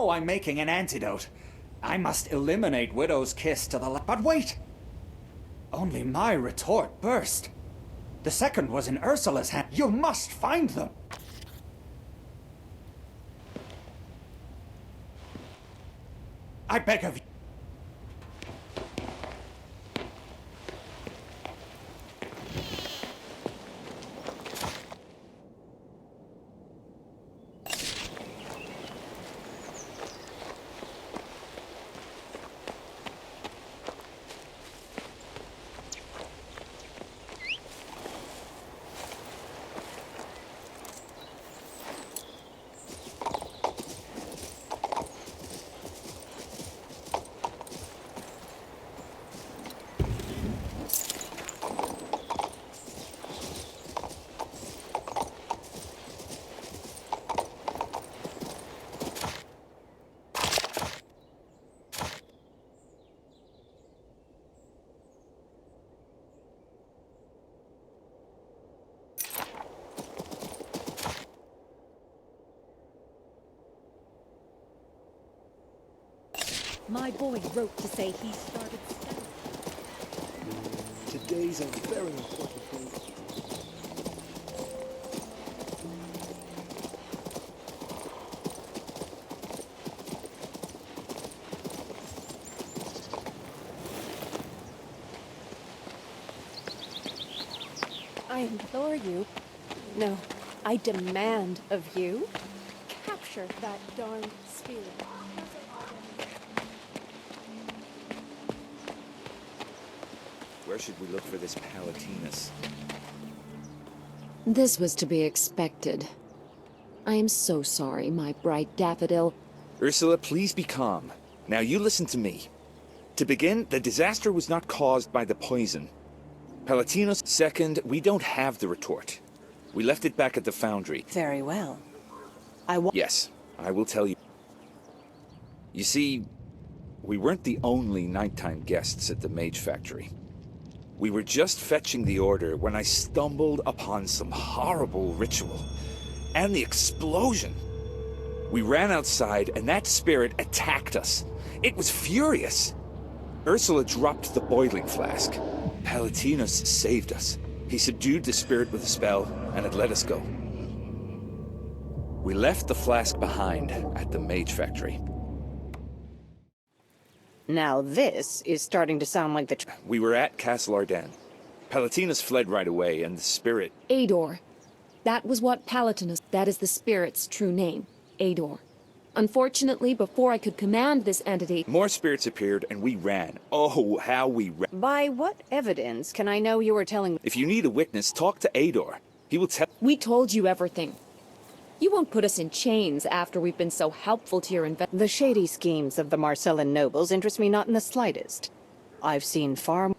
know I'm making an antidote. I must eliminate Widow's Kiss to the left. But wait! Only my retort burst. The second was in Ursula's hand. You must find them! I beg of you. My boy wrote to say he started studying. Today's a very important day. I implore you. No, I demand of you. Capture that darned spirit. Where should we look for this Palatinus? This was to be expected. I am so sorry, my bright daffodil. Ursula, please be calm. Now you listen to me. To begin, the disaster was not caused by the poison. Palatinus, second, we don't have the retort. We left it back at the foundry. Very well. Yes, I will tell you. You see, we weren't the only nighttime guests at the Mage factory. We were just fetching the order when I stumbled upon some horrible ritual. And the explosion. We ran outside and that spirit attacked us. It was furious. Ursula dropped the boiling flask. Palatinus saved us. He subdued the spirit with a spell and it let us go. We left the flask behind at the Mage factory. Now this is starting to sound like the... We were at Castle Ardennes. Palatinus fled right away, and the spirit... Adour. That was what Palatinus... That is the spirit's true name. Adour. Unfortunately, before I could command this entity... More spirits appeared, and we ran. Oh, how we ran. By what evidence can I know you were telling... If you need a witness, talk to Adour. He will tell... We told you everything. You won't put us in chains after we've been so helpful to your The shady schemes of the Marcellan nobles interest me not in the slightest. I've seen far more...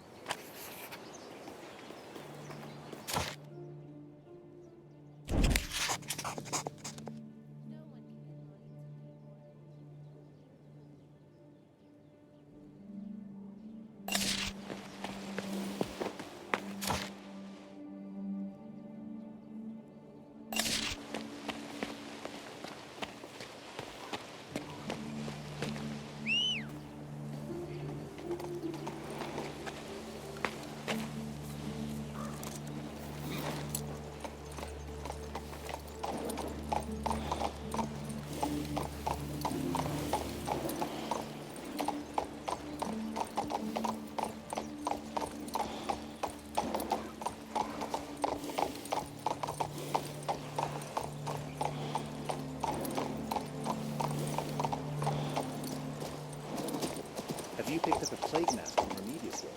Have you picked up a plague mask from Remedius yet?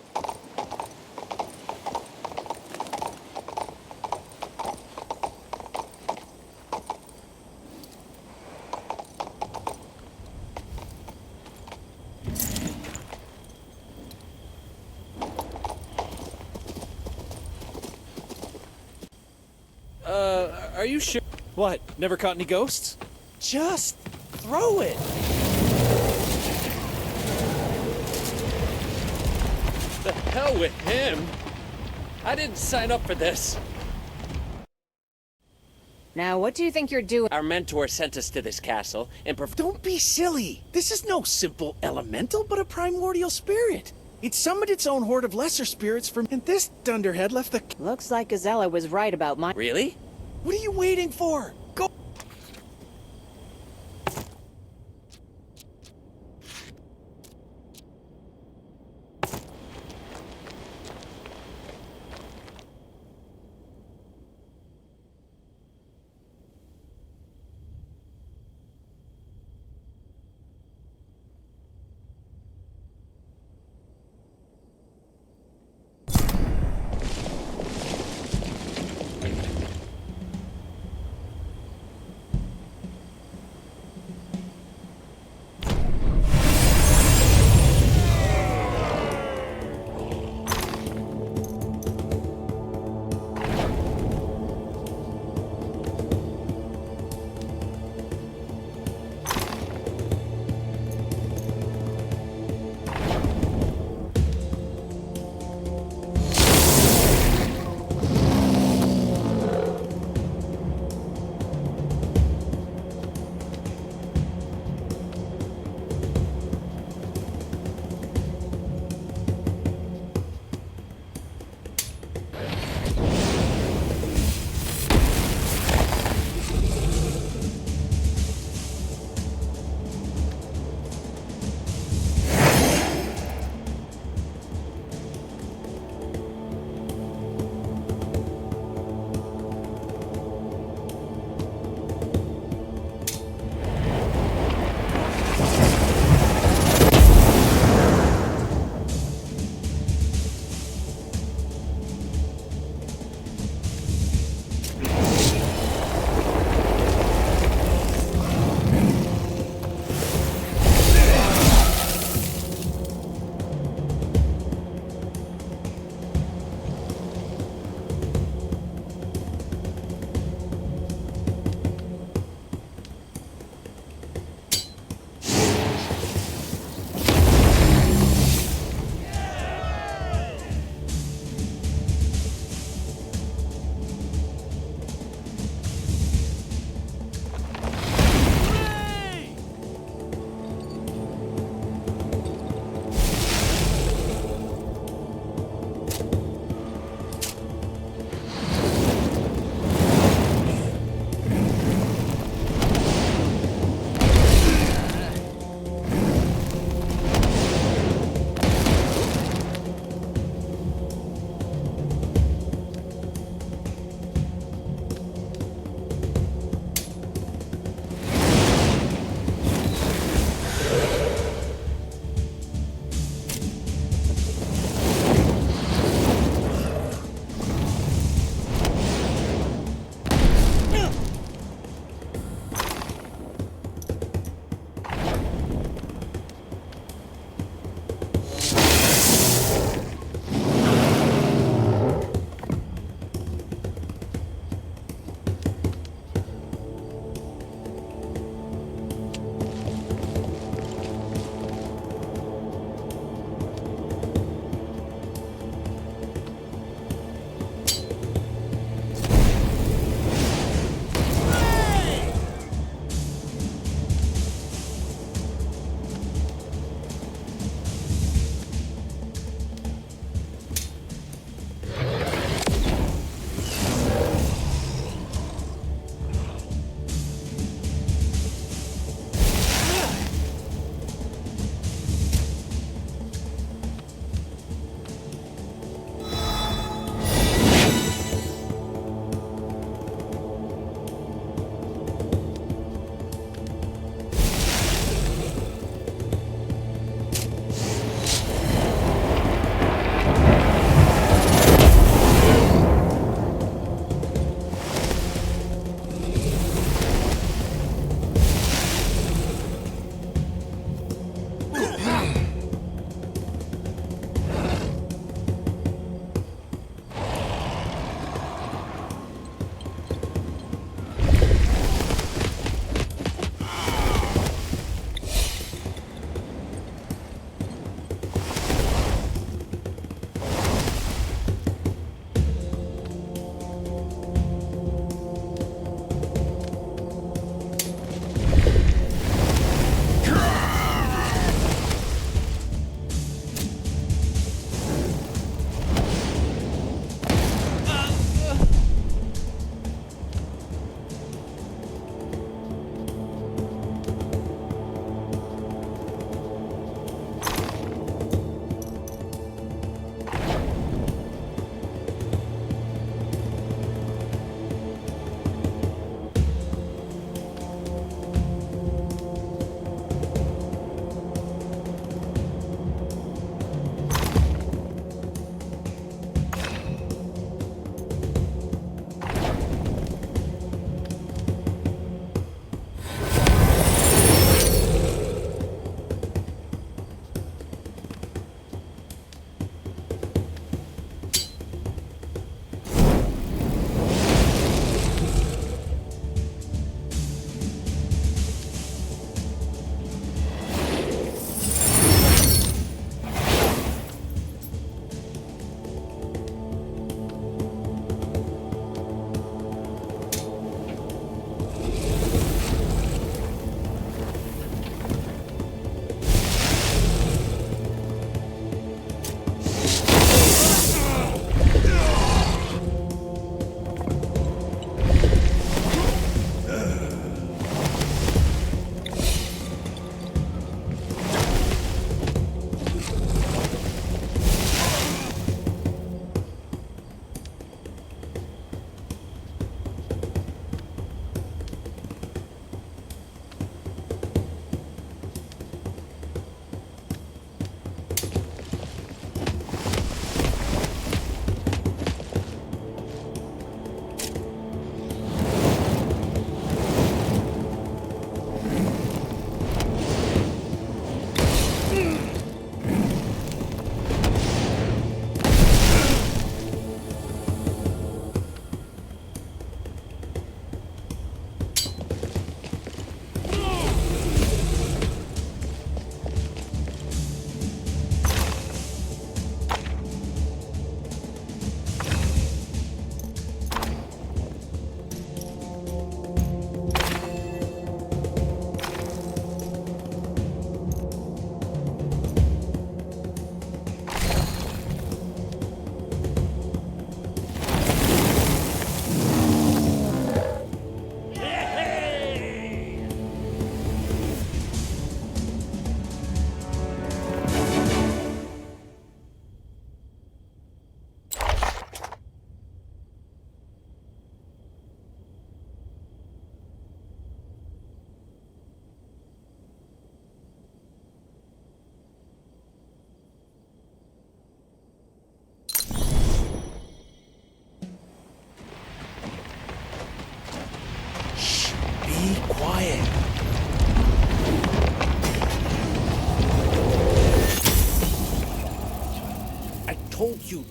Are you sure? What, never caught any ghosts? Just throw it! The hell with him! I didn't sign up for this! Now, what do you think you're doing? Our mentor sent us to this castle and Don't be silly. This is no simple elemental, but a primordial spirit. It summoned its own horde of lesser spirits from... And this dunderhead left the... Looks like Gazella was right about my... Really? What are you waiting for? Go...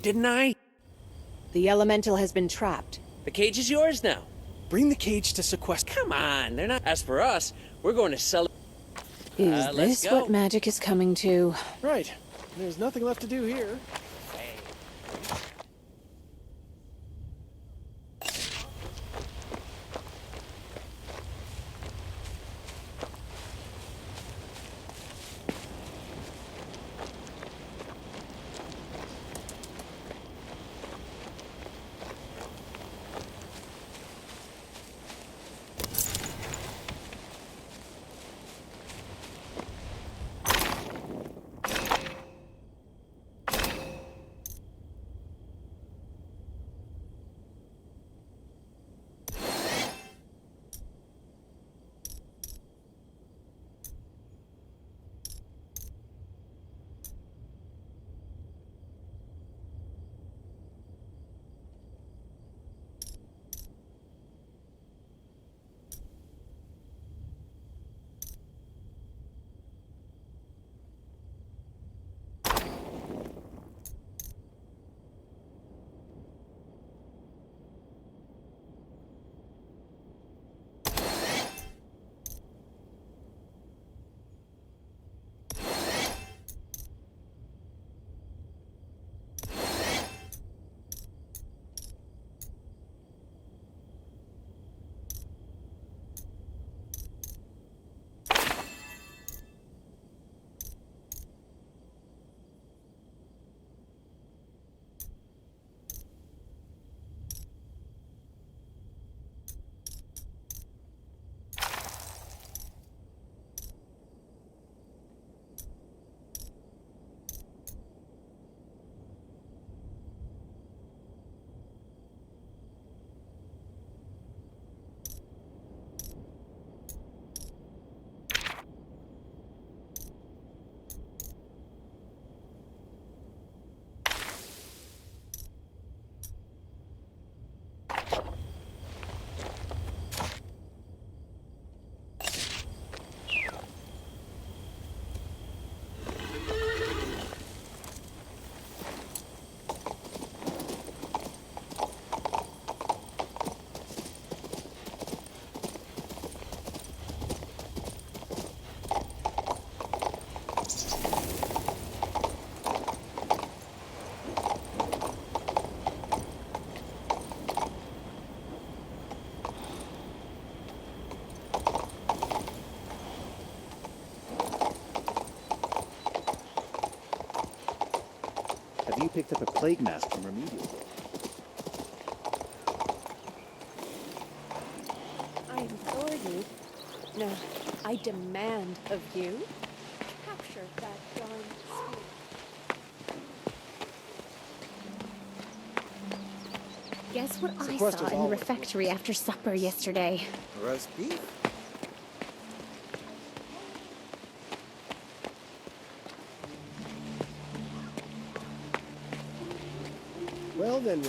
didn't I? The elemental has been trapped. The cage is yours now. Bring the cage to sequester. Come on, they're not. As for us, we're going to sell. Is let's this go. what magic is coming to? Right. There's nothing left to do here. Have you picked up a plague mask from Remedial? I implore you. No, I demand of you. Capture that darn spirit. Guess what I Sequester's saw in the always refectory after supper yesterday? Roast beef? Well then,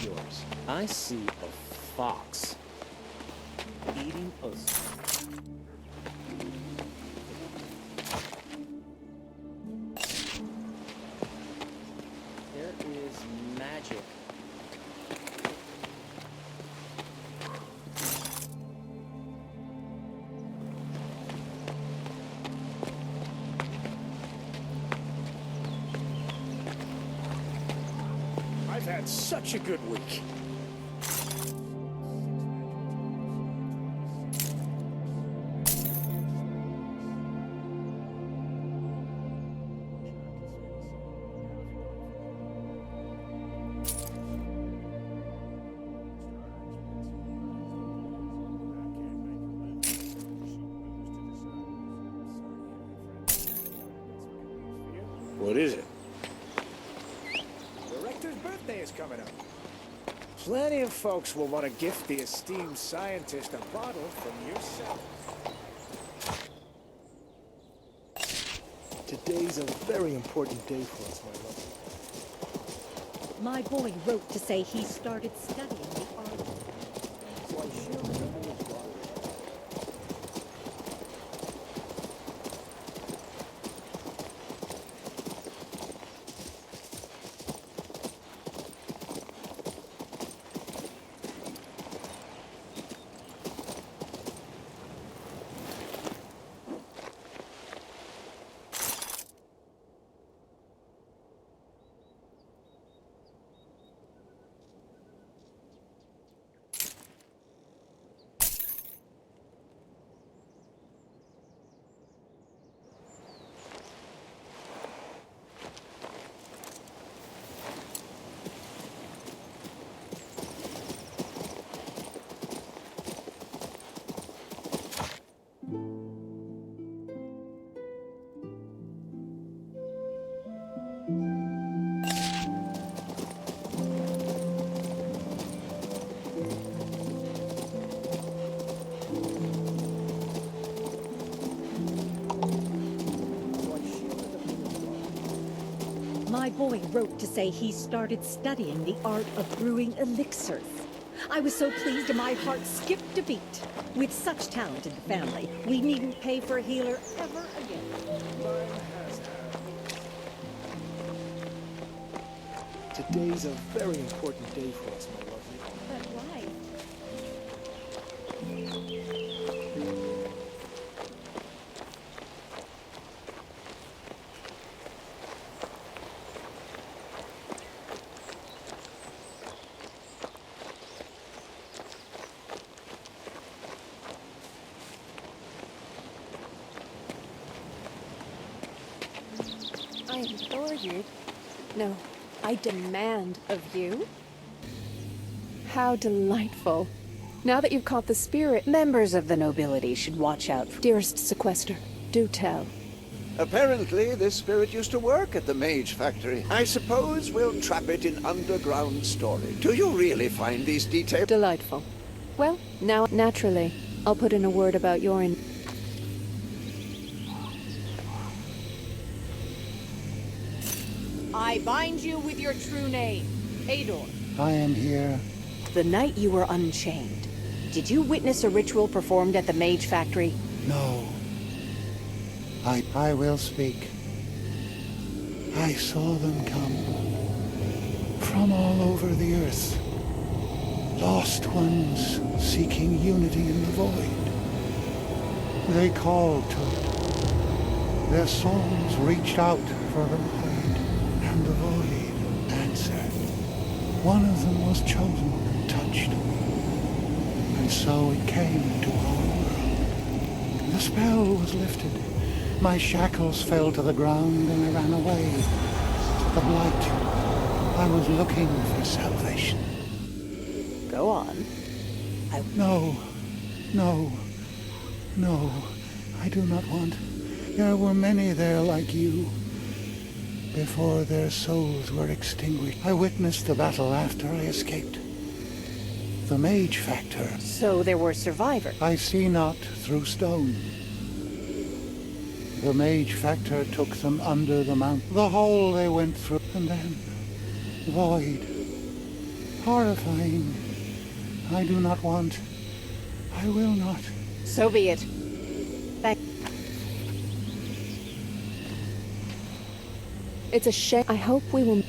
Yours. I see a fox eating pussy. There is magic. I've had such a good week. What is it? The rector's birthday is coming up. Plenty of folks will want to gift the esteemed scientist a bottle from yourself. Today's a very important day for us, my love. My boy wrote to say he started studying the art. My boy wrote to say he started studying the art of brewing elixirs. I was so pleased and my heart skipped a beat. With such talent in the family, we needn't pay for a healer ever again. Today's a very important day for us, my lovely. But why? I implore you. No, I demand of you. How delightful. Now that you've caught the spirit, Members of the nobility should watch out for... dearest sequester, do tell. Apparently, this spirit used to work at the Mage factory. I suppose we'll trap it in underground storage. Do you really find these details? Delightful. Well, now, naturally, I'll put in a word about your I bind you with your true name, Adour. I am here. The night you were unchained, did you witness a ritual performed at the Mage factory? No. I will speak. I saw them come from all over the earth. Lost ones seeking unity in the void. They called to it. Their songs reached out for the void, and the void answered. One of them was chosen and touched. And so it came into our world. The spell was lifted. My shackles fell to the ground and I ran away. The blight. I was looking for salvation. Go on. No. I do not want. There were many there like you. Before their souls were extinguished. I witnessed the battle after I escaped. The Mage factor. So there were survivors. I see not through stone. The Mage factor took them under the mountain. The hole they went through, and then void. Horrifying. I do not want. I will not. So be it. Thank. It's a shame. I hope we will...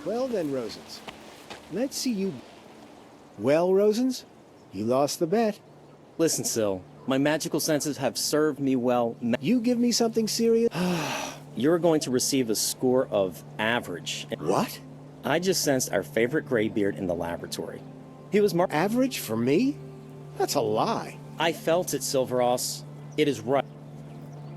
Well then, Rosens. Let's see you... Well, Rosens? You lost the bet. Listen, Syl. My magical senses have served me well. You give me something serious? You're going to receive a score of average. What? I just sensed our favorite graybeard in the laboratory. He was marked... Average for me? That's a lie. I felt it, Silveros. It is right.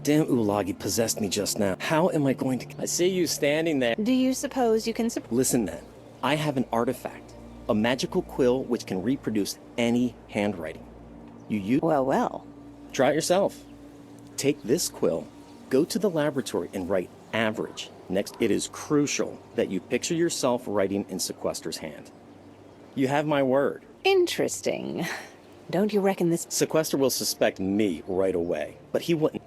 Damn Ulagi possessed me just now. How am I going to... I see you standing there. Do you suppose you can... Listen then. I have an artifact. A magical quill which can reproduce any handwriting. You use... Well. Try it yourself. Take this quill, go to the laboratory and write average. Next, it is crucial that you picture yourself writing in Sequester's hand. You have my word. Interesting. Don't you reckon this... Sequester will suspect me right away, but he wouldn't...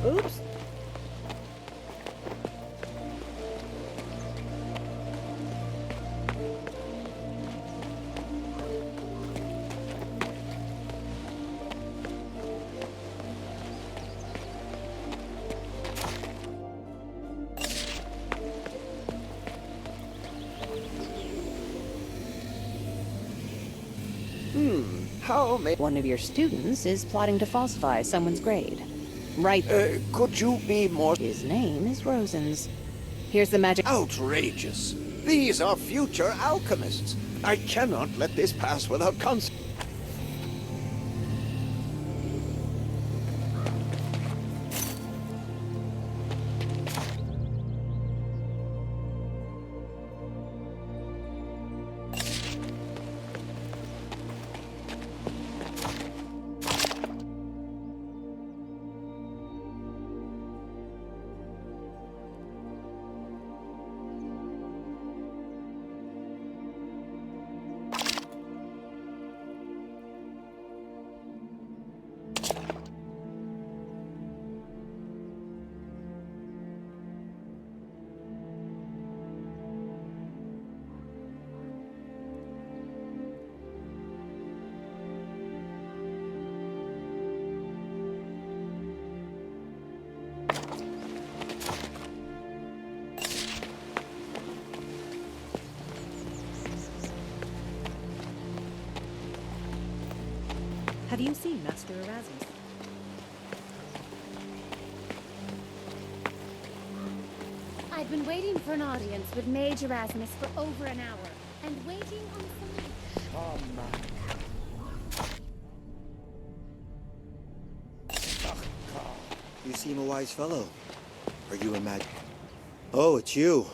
Oops. How may... One of your students is plotting to falsify someone's grade. Right. Could you be more... His name is Rosens. Here's the magic... Outrageous! These are future alchemists. I cannot let this pass without consequence. Have you seen Master Erasmus? I've been waiting for an audience with Mage Erasmus for over an hour, and waiting on You seem a wise fellow. Are you a Mage? Oh, it's you.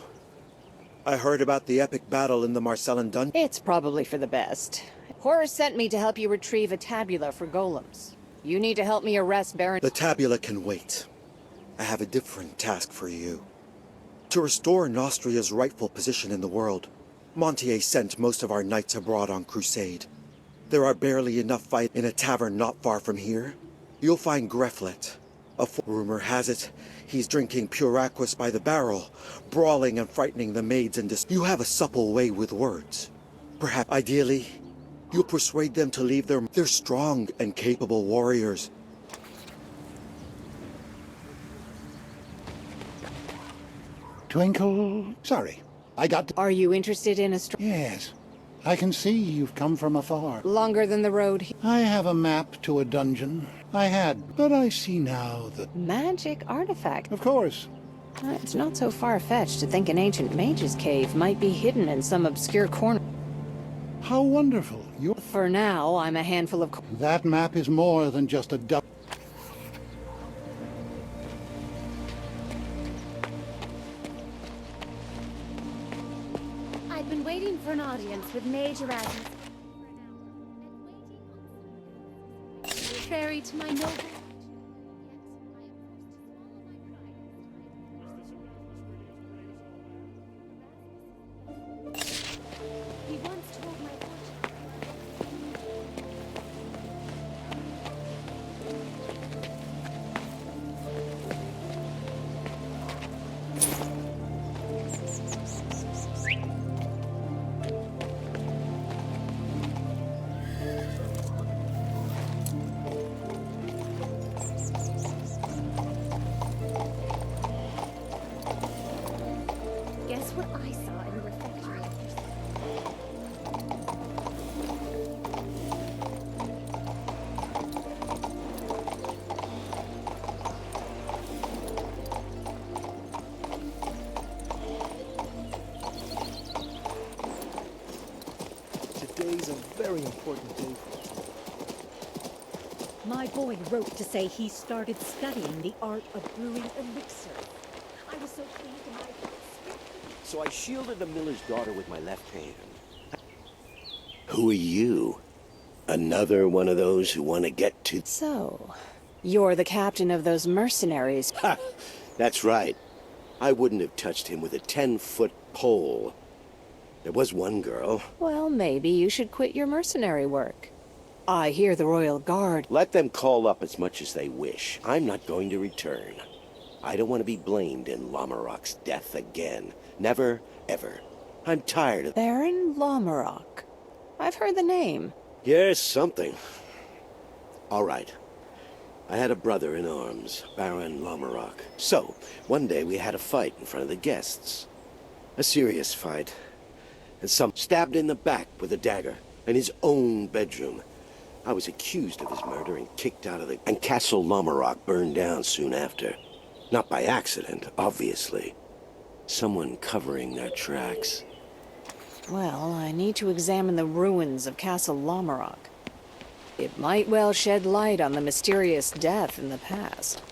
I heard about the epic battle in the Marcellan dungeon. It's probably for the best. Horus sent me to help you retrieve a tabula for golems. You need to help me arrest Baron... The tabula can wait. I have a different task for you. To restore Nostria's rightful position in the world, Montier sent most of our knights abroad on crusade. There are barely enough fight in a tavern not far from here. You'll find Greflet. Rumor has it, he's drinking pure aquas by the barrel, brawling and frightening the maids and You have a supple way with words. Perhaps, ideally, you'll persuade them to leave They're strong and capable warriors. Twinkle... Sorry, I got... Are you interested in a... Yes. I can see you've come from afar. Longer than the road I have a map to a dungeon. I had, but I see now that... Magic artifact? Of course. It's not so far-fetched to think an ancient mage's cave might be hidden in some obscure corner. How wonderful. For now, I'm a handful of... That map is more than just a duck. I've been waiting for an audience with Mage Erasmus. Contrary to my noble... He once told my Guess what I saw in the refectory? Today's a very important day for us. My boy wrote to say he started studying the art of brewing elixir. I was so pleased to my heart skipped. So I shielded the miller's daughter with my left hand. Who are you? Another one of those who want to get to... So, you're the captain of those mercenaries. Ha! That's right. I wouldn't have touched him with a 10-foot pole. There was one girl. Well, maybe you should quit your mercenary work. I hear the Royal Guard... Let them call up as much as they wish. I'm not going to return. I don't want to be blamed in Lamarok's death again. Never, ever. I'm tired of... Baron Lamarok. I've heard the name. Yes, something. All right. I had a brother in arms, Baron Lamarok. So, one day we had a fight in front of the guests. A serious fight. And some stabbed in the back with a dagger in his own bedroom. I was accused of his murder and kicked out of the... And Castle Lomarock burned down soon after. Not by accident, obviously. Someone covering their tracks. Well, I need to examine the ruins of Castle Lomarock. It might well shed light on the mysterious death in the past.